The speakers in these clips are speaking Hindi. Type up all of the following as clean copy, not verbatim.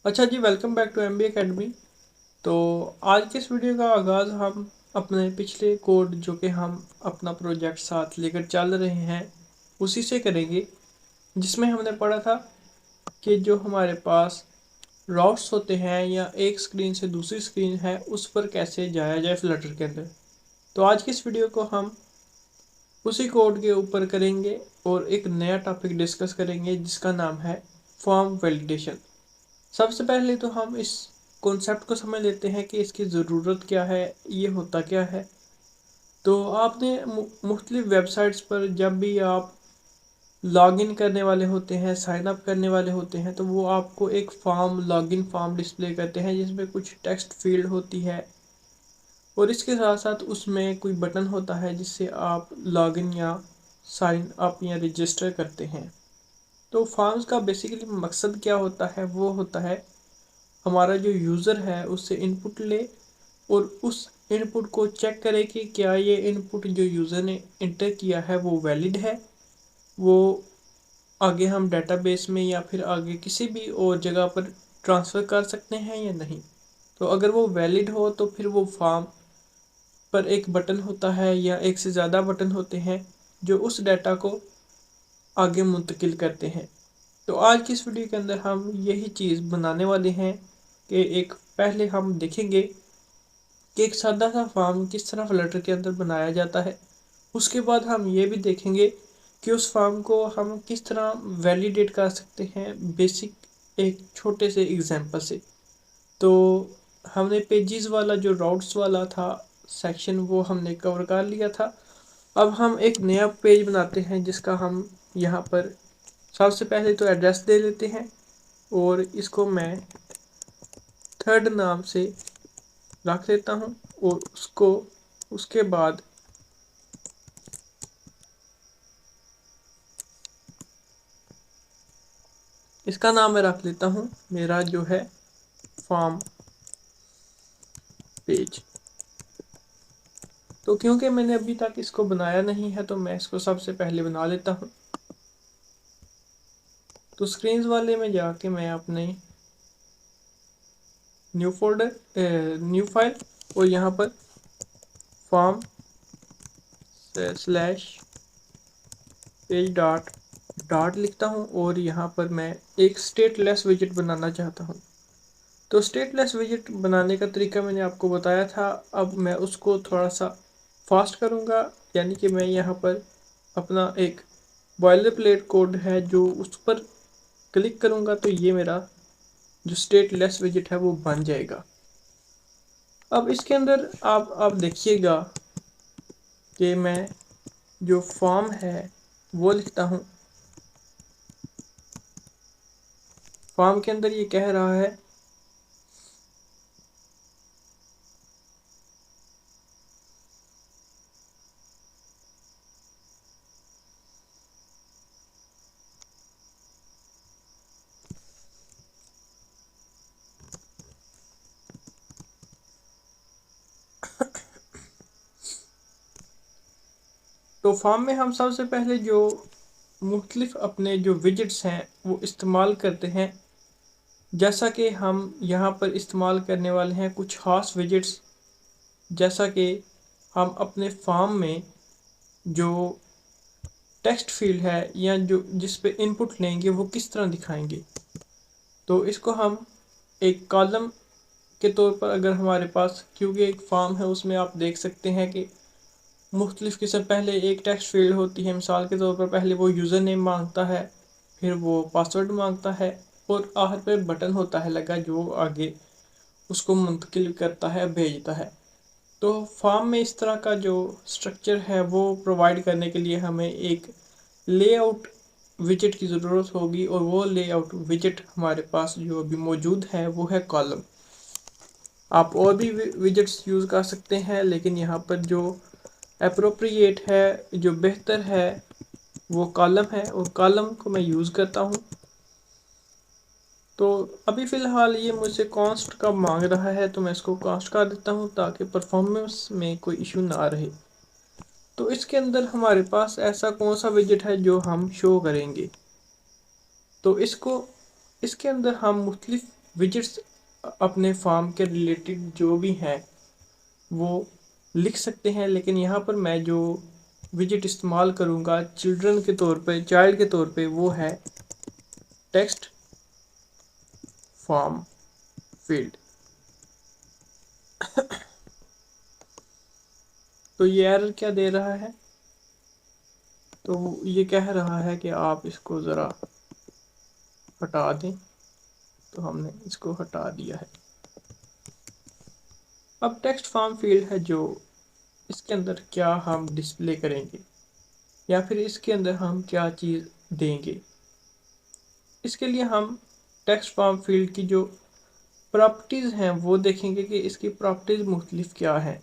अच्छा जी, welcome back to MBA academy. तो आज के इस वीडियो का आगाज़ हम अपने पिछले कोड जो कि हम अपना प्रोजेक्ट साथ लेकर चल रहे हैं उसी से करेंगे, जिसमें हमने पढ़ा था कि जो हमारे पास राउट्स होते हैं या एक स्क्रीन से दूसरी स्क्रीन है उस पर कैसे जाया जाए फ्लटर के अंदर। तो आज की इस वीडियो को हम उसी कोड के ऊपर करेंगे और एक नया टॉपिक डिस्कस करेंगे जिसका नाम है फॉर्म वैलिडेशन। सबसे पहले तो हम इस कॉन्सेप्ट को समझ लेते हैं कि इसकी ज़रूरत क्या है, ये होता क्या है। तो आपने मुख्तलिफ वेबसाइट्स पर जब भी आप लॉगिन करने वाले होते हैं, साइन अप करने वाले होते हैं, तो वो आपको एक फॉर्म, लॉगिन फॉर्म डिस्प्ले करते हैं जिसमें कुछ टेक्स्ट फील्ड होती है और इसके साथ साथ उसमें कोई बटन होता है जिससे आप लॉगिन या साइन अप या रजिस्टर करते हैं। तो फॉर्म्स का बेसिकली मकसद क्या होता है, वो होता है हमारा जो यूज़र है उससे इनपुट ले और उस इनपुट को चेक करे कि क्या ये इनपुट जो यूज़र ने इंटर किया है वो वैलिड है, वो आगे हम डेटाबेस में या फिर आगे किसी भी और जगह पर ट्रांसफ़र कर सकते हैं या नहीं। तो अगर वो वैलिड हो तो फिर वो फॉर्म पर एक बटन होता है या एक से ज़्यादा बटन होते हैं जो उस डाटा को आगे मुंतकिल करते हैं। तो आज की इस वीडियो के अंदर हम यही चीज़ बनाने वाले हैं कि एक पहले हम देखेंगे कि एक सादा सा फॉर्म किस तरह फ्लटर के अंदर बनाया जाता है। उसके बाद हम ये भी देखेंगे कि उस फॉर्म को हम किस तरह वैलिडेट कर सकते हैं बेसिक एक छोटे से एग्जांपल से। तो हमने पेजेस वाला जो राउट्स वाला था सेक्शन वो हमने कवर कर लिया था। अब हम एक नया पेज बनाते हैं जिसका हम यहाँ पर सबसे पहले तो एड्रेस दे लेते हैं और इसको मैं थर्ड नाम से रख देता हूँ और उसको उसके बाद इसका नाम मैं रख लेता हूँ मेरा जो है फॉर्म पेज। तो क्योंकि मैंने अभी तक इसको बनाया नहीं है तो मैं इसको सबसे पहले बना लेता हूँ। तो स्क्रीन्स वाले में जाके मैं अपने न्यू फोल्डर, न्यू फाइल और यहाँ पर form slash page dot dot लिखता हूँ और यहाँ पर मैं एक स्टेटलेस विजेट बनाना चाहता हूँ। तो स्टेटलेस विजेट बनाने का तरीका मैंने आपको बताया था, अब मैं उसको थोड़ा सा फास्ट करूँगा। यानी कि मैं यहाँ पर अपना एक बॉयलर प्लेट कोड है जो उस पर क्लिक करूँगा तो ये मेरा जो स्टेटलेस विजेट है वो बन जाएगा। अब इसके अंदर आप देखिएगा कि मैं जो फॉर्म है वो लिखता हूँ। फॉर्म के अंदर ये कह रहा है तो फॉर्म में हम सबसे पहले जो मुख्तलिफ अपने जो विजेट्स हैं वो इस्तेमाल करते हैं। जैसा कि हम यहाँ पर इस्तेमाल करने वाले हैं कुछ खास विजेट्स, जैसा कि हम अपने फॉर्म में जो टेक्स्ट फील्ड है या जो जिस पे इनपुट लेंगे वो किस तरह दिखाएंगे। तो इसको हम एक कॉलम के तौर पर अगर हमारे पास, क्योंकि एक फॉर्म है उसमें आप देख सकते हैं कि मुख्तलिफ किस्म, पहले एक टेक्स्ट फील्ड होती है, मिसाल के तौर पर पहले वो यूज़र नेम मांगता है, फिर वो पासवर्ड मांगता है और आखिर पे बटन होता है लगा जो आगे उसको मुंतकिल करता है, भेजता है। तो फॉर्म में इस तरह का जो स्ट्रक्चर है वो प्रोवाइड करने के लिए हमें एक लेआउट विजेट की ज़रूरत होगी और वो लेआउट विजेट हमारे पास जो अभी मौजूद है वो है कॉलम। आप और भी विजेट्स यूज़ कर सकते हैं लेकिन यहाँ पर जो अप्रोप्रिएट है, जो बेहतर है, वो कॉलम है और कॉलम को मैं यूज़ करता हूँ। तो अभी फ़िलहाल ये मुझसे कॉस्ट का मांग रहा है तो मैं इसको कॉस्ट कर देता हूँ ताकि परफॉर्मेंस में कोई इशू ना रहे। तो इसके अंदर हमारे पास ऐसा कौन सा विजेट है जो हम शो करेंगे। तो इसके अंदर हम मुख्तलिफ विजिट्स अपने फार्म के रिलेटेड जो भी हैं वो लिख सकते हैं, लेकिन यहाँ पर मैं जो विजिट इस्तेमाल करूँगा चिल्ड्रन के तौर पे, चाइल्ड के तौर पे, वो है टेक्स्ट फार्म फील्ड। तो ये एरर क्या दे रहा है? तो ये कह रहा है कि आप इसको ज़रा हटा दें। तो हमने इसको हटा दिया है। अब टेक्स्ट फॉर्म फील्ड है जो इसके अंदर क्या हम डिस्प्ले करेंगे या फिर इसके अंदर हम क्या चीज़ देंगे। इसके लिए हम टेक्स्ट फॉर्म फील्ड की जो प्रॉपर्टीज़ हैं वो देखेंगे कि इसकी प्रॉपर्टीज़ मुख्तलिफ क्या हैं।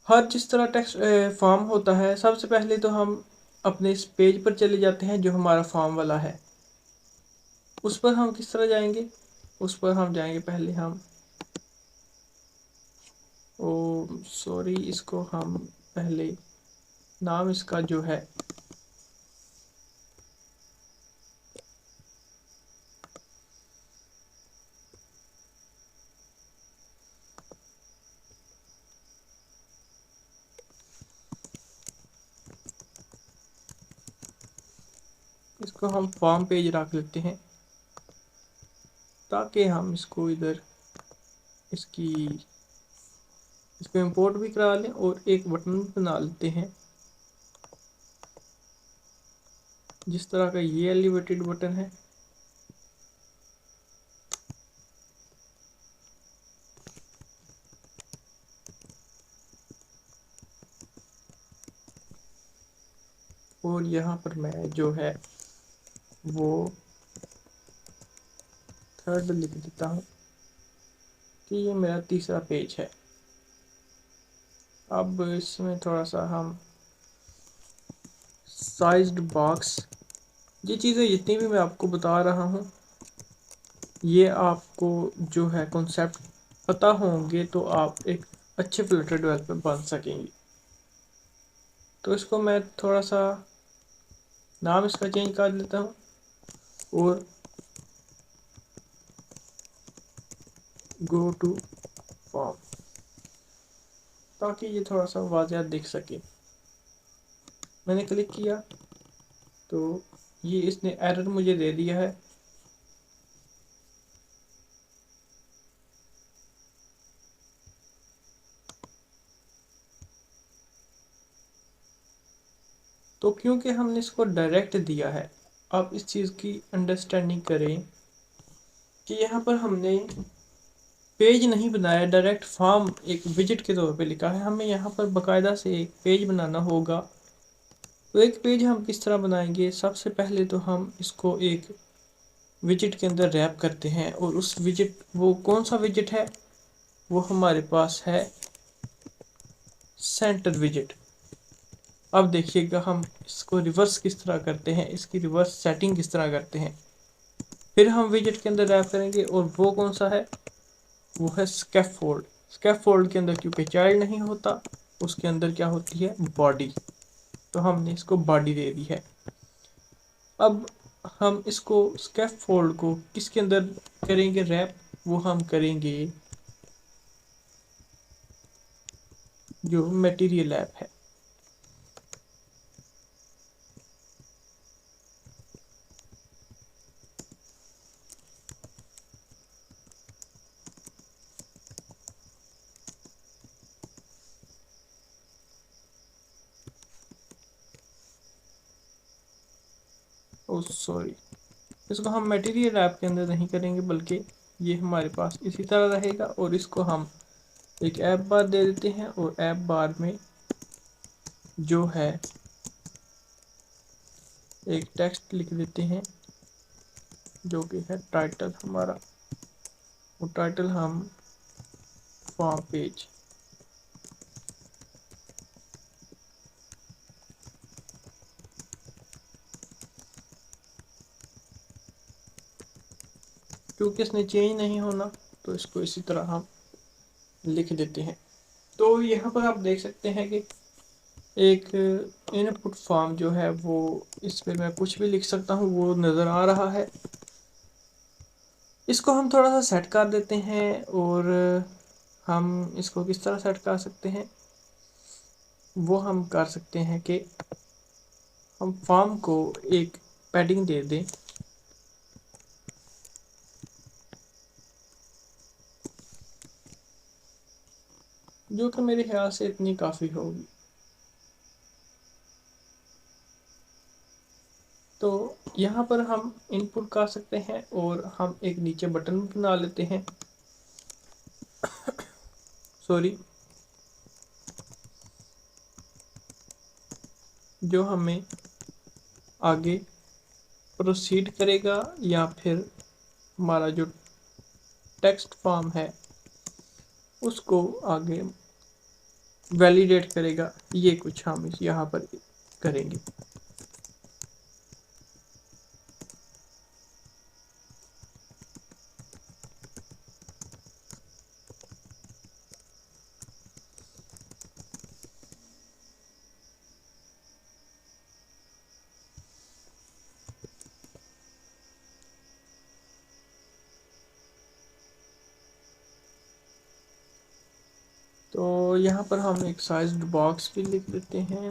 हर जिस तरह टेक्स्ट फॉर्म होता है, सबसे पहले तो हम अपने इस पेज पर चले जाते हैं जो हमारा फॉर्म वाला है। उस पर हम किस तरह जाएंगे? उस पर हम जाएंगे, पहले हम सॉरी, इसको हम पहले नाम इसका जो है इसको हम फॉर्म पेज रख लेते हैं, ताकि हम इसको इधर इसको इंपोर्ट भी करा लें और एक बटन बना लेते हैं जिस तरह का ये एलिवेटेड बटन है। और यहाँ पर मैं जो है वो थर्ड लिख देता हूँ कि ये मेरा तीसरा पेज है। अब इसमें थोड़ा सा हम साइज्ड बॉक्स, ये चीज़ें जितनी भी मैं आपको बता रहा हूँ ये आपको जो है कॉन्सेप्ट पता होंगे तो आप एक अच्छे फ्लटर डेवलपर बन सकेंगे। तो इसको मैं थोड़ा सा नाम इसका चेंज कर देता हूँ और गो टू फॉर्म, ताकि ये थोड़ा सा वाज़ह दिख सके। मैंने क्लिक किया तो ये इसने एरर मुझे दे दिया है। तो क्योंकि हमने इसको डायरेक्ट दिया है, आप इस चीज़ की अंडरस्टैंडिंग करें कि यहाँ पर हमने पेज नहीं बनाया, डायरेक्ट फॉर्म एक विजिट के तौर पे लिखा है। हमें यहाँ पर बाकायदा से एक पेज बनाना होगा। तो एक पेज हम किस तरह बनाएंगे? सबसे पहले तो हम इसको एक विजिट के अंदर रैप करते हैं, और उस विजिट, वो कौन सा विजिट है? वो हमारे पास है सेंटर विजिट। अब देखिएगा हम इसको रिवर्स किस तरह करते हैं, इसकी रिवर्स सेटिंग किस तरह करते हैं। फिर हम विजिट के अंदर रैप करेंगे, और वो कौन सा है? वो है स्कैफोल्ड। स्कैफोल्ड के अंदर क्योंकि चाइल्ड नहीं होता, उसके अंदर क्या होती है? बॉडी। तो हमने इसको बॉडी दे दी है। अब हम इसको स्कैफोल्ड को किसके अंदर करेंगे रैप? वो हम करेंगे जो मटेरियल ऐप है। ओ सॉरी, इसको हम मटेरियल ऐप के अंदर नहीं करेंगे, बल्कि ये हमारे पास इसी तरह रहेगा। और इसको हम एक ऐप बार दे देते हैं, और ऐप बार में जो है एक टेक्स्ट लिख देते हैं जो कि है टाइटल हमारा। वो टाइटल हम फॉर्म पेज, क्योंकि इसने चेंज नहीं होना तो इसको इसी तरह हम लिख देते हैं। तो यहाँ पर आप देख सकते हैं कि एक इनपुट फॉर्म जो है वो, इस पर मैं कुछ भी लिख सकता हूँ, वो नज़र आ रहा है। इसको हम थोड़ा सा सेट कर देते हैं, और हम इसको किस तरह सेट कर सकते हैं वो हम कर सकते हैं कि हम फॉर्म को एक पैडिंग दे दें, जो कि मेरे ख्याल से इतनी काफ़ी होगी। तो यहाँ पर हम इनपुट कर सकते हैं, और हम एक नीचे बटन बना लेते हैं, सॉरी, जो हमें आगे प्रोसीड करेगा, या फिर हमारा जो टेक्स्ट फॉर्म है उसको आगे वैलिडेट करेगा। ये कुछ हम इस यहाँ पर करेंगे। तो यहाँ पर हम एक साइज्ड बॉक्स भी लिख देते हैं।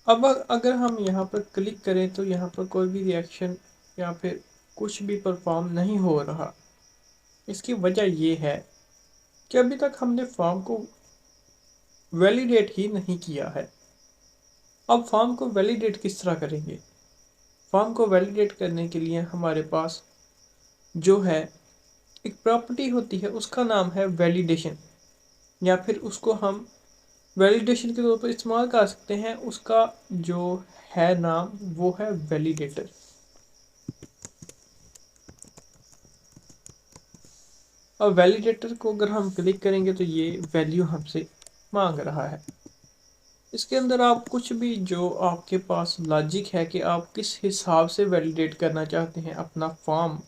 अब अगर हम यहाँ पर क्लिक करें तो यहाँ पर कोई भी रिएक्शन या फिर कुछ भी परफॉर्म नहीं हो रहा। इसकी वजह ये है कि अभी तक हमने फॉर्म को वैलिडेट ही नहीं किया है। अब फॉर्म को वैलिडेट किस तरह करेंगे? फॉर्म को वैलिडेट करने के लिए हमारे पास जो है एक प्रॉपर्टी होती है, उसका नाम है वैलिडेशन, या फिर उसको हम वैलिडेशन के तौर पर इस्तेमाल कर सकते हैं। उसका जो है नाम वो है वैलिडेटर। अब वैलिडेटर को अगर हम क्लिक करेंगे तो ये वैल्यू हमसे मांग रहा है। इसके अंदर आप कुछ भी जो आपके पास लॉजिक है कि आप किस हिसाब से वैलिडेट करना चाहते हैं अपना फॉर्म,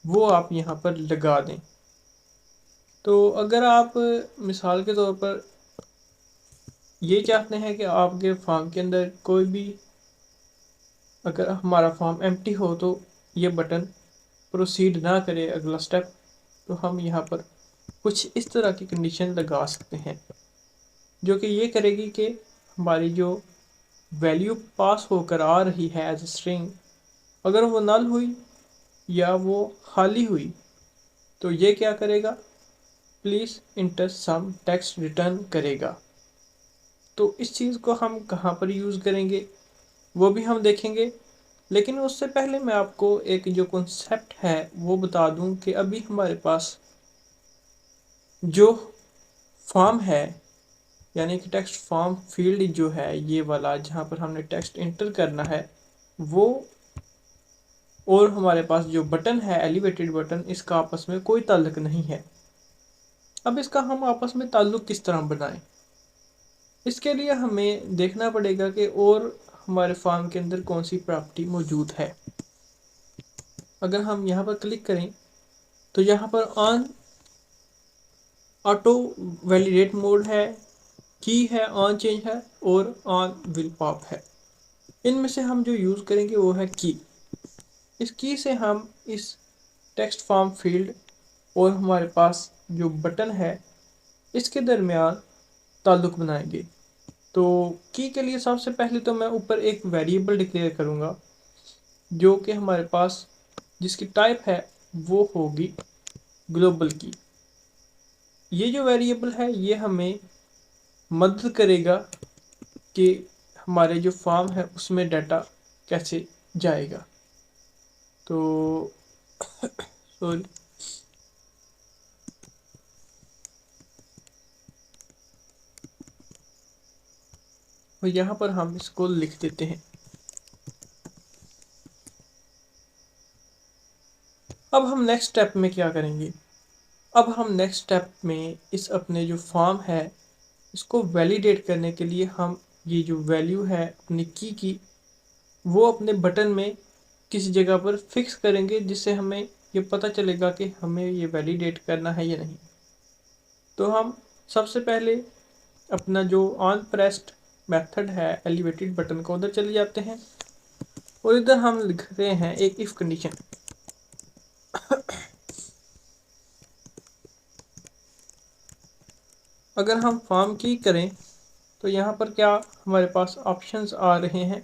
वो आप यहाँ पर लगा दें। तो अगर आप मिसाल के तौर पर ये चाहते हैं कि आपके फॉर्म के अंदर कोई भी, अगर हमारा फॉर्म एम्प्टी हो तो ये बटन प्रोसीड ना करे अगला स्टेप, तो हम यहाँ पर कुछ इस तरह की कंडीशन लगा सकते हैं, जो कि ये करेगी कि हमारी जो वैल्यू पास होकर आ रही है एज स्ट्रिंग, अगर वो नल हुई या वो खाली हुई तो ये क्या करेगा, please enter some text return करेगा। तो इस चीज़ को हम कहाँ पर यूज़ करेंगे वो भी हम देखेंगे, लेकिन उससे पहले मैं आपको एक जो कॉन्सेप्ट है वो बता दूं कि अभी हमारे पास जो फॉर्म है, यानी कि टेक्स्ट फॉर्म फील्ड जो है ये वाला, जहाँ पर हमने टेक्स्ट इंटर करना है, वो और हमारे पास जो बटन है एलिवेटेड बटन, इसका आपस में कोई ताल्लुक नहीं है। अब इसका हम आपस में ताल्लुक किस तरह बनाएं? इसके लिए हमें देखना पड़ेगा कि और हमारे फॉर्म के अंदर कौन सी प्रॉपर्टी मौजूद है। अगर हम यहाँ पर क्लिक करें तो यहाँ पर ऑन ऑटो वैलिडेट मोड है, की है, ऑन चेंज है, और ऑन विल पॉप है। इनमें से हम जो यूज़ करेंगे वो है की। इस की से हम इस टेक्स्ट फॉर्म फील्ड और हमारे पास जो बटन है इसके दरमियान ताल्लुक बनाएंगे। तो की के लिए सबसे पहले तो मैं ऊपर एक वेरिएबल डिक्लेयर करूँगा, जो कि हमारे पास जिसकी टाइप है वो होगी ग्लोबल की। ये जो वेरिएबल है ये हमें मदद करेगा कि हमारे जो फॉर्म है उसमें डाटा कैसे जाएगा। तो सॉरी, और यहाँ पर हम इसको लिख देते हैं। अब हम नेक्स्ट स्टेप में क्या करेंगे? अब हम नेक्स्ट स्टेप में इस अपने जो फॉर्म है इसको वैलिडेट करने के लिए हम ये जो वैल्यू है अपनी की वो अपने बटन में किसी जगह पर फिक्स करेंगे, जिससे हमें ये पता चलेगा कि हमें ये वैलिडेट करना है या नहीं। तो हम सबसे पहले अपना जो ऑन प्रेस्ड मेथड है एलिवेटेड बटन को उधर चले जाते हैं और इधर हम लिख रहे हैं एक इफ कंडीशन। अगर हम फॉर्म की करें तो यहाँ पर क्या हमारे पास ऑप्शंस आ रहे हैं,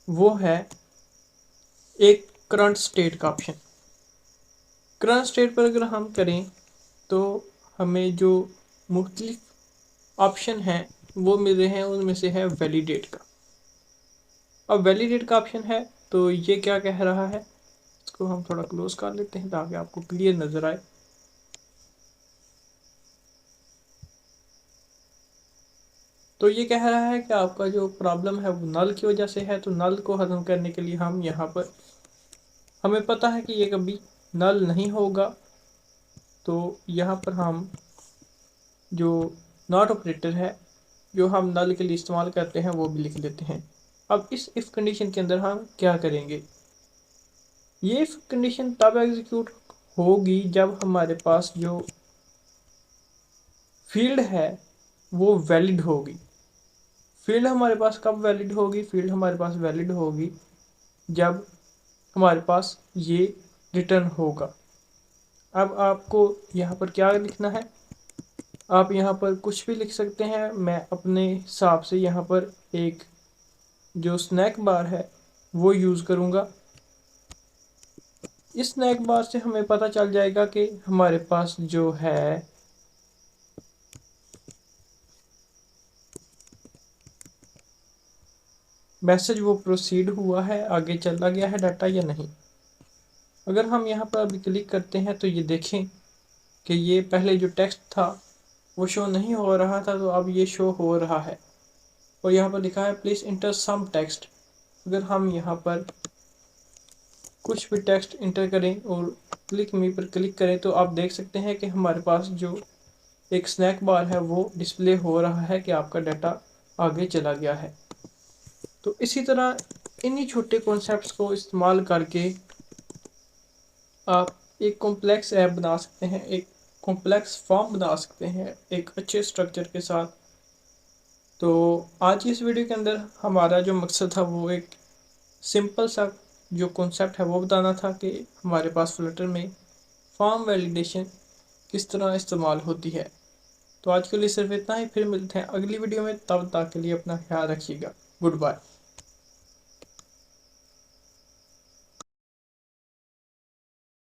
वो है एक करंट स्टेट का ऑप्शन। करंट स्टेट पर अगर हम करें तो हमें जो मुख्तलिफ ऑप्शन हैं वो मिल रहे हैं, उनमें से है वैलिडेट का। अब वैलिडेट का ऑप्शन है तो ये क्या कह रहा है, इसको हम थोड़ा क्लोज कर लेते हैं ताकि आपको क्लियर नज़र आए। तो ये कह रहा है कि आपका जो प्रॉब्लम है वो नल की वजह से है, तो नल को ख़त्म करने के लिए हम यहाँ पर, हमें पता है कि ये कभी नल नहीं होगा, तो यहाँ पर हम जो नॉट ऑपरेटर है जो हम नल के लिए इस्तेमाल करते हैं वो भी लिख लेते हैं। अब इस इफ़ कंडीशन के अंदर हम क्या करेंगे, ये इफ़ कंडीशन तब एग्जीक्यूट होगी जब हमारे पास जो फील्ड है वो वैलिड होगी। फील्ड हमारे पास कब वैलिड होगी, फील्ड हमारे पास वैलिड होगी जब हमारे पास ये रिटर्न होगा। अब आपको यहाँ पर क्या लिखना है, आप यहाँ पर कुछ भी लिख सकते हैं। मैं अपने हिसाब से यहाँ पर एक जो स्नैक बार है वो यूज़ करूँगा। इस स्नैक बार से हमें पता चल जाएगा कि हमारे पास जो है मैसेज वो प्रोसीड हुआ है, आगे चला गया है डाटा या नहीं। अगर हम यहाँ पर अभी क्लिक करते हैं तो ये देखें कि ये पहले जो टेक्स्ट था वो शो नहीं हो रहा था, तो अब ये शो हो रहा है और यहाँ पर लिखा है प्लीज़ इंटर सम टेक्स्ट। अगर हम यहाँ पर कुछ भी टेक्स्ट इंटर करें और क्लिक मी पर क्लिक करें तो आप देख सकते हैं कि हमारे पास जो एक स्नैक बार है वो डिस्प्ले हो रहा है कि आपका डाटा आगे चला गया है। तो इसी तरह इन्हीं छोटे कॉन्सेप्ट्स को इस्तेमाल करके आप एक कॉम्प्लेक्स ऐप बना सकते हैं, एक कॉम्प्लेक्स फॉर्म बना सकते हैं एक अच्छे स्ट्रक्चर के साथ। तो आज की इस वीडियो के अंदर हमारा जो मकसद था वो एक सिंपल सा जो कॉन्सेप्ट है वो बताना था कि हमारे पास फ्लटर में फॉर्म वैलिडेशन किस तरह इस्तेमाल होती है। तो आज के लिए सिर्फ इतना ही, फिर मिलते हैं अगली वीडियो में, तब तक के लिए अपना ख्याल रखिएगा। Good bye.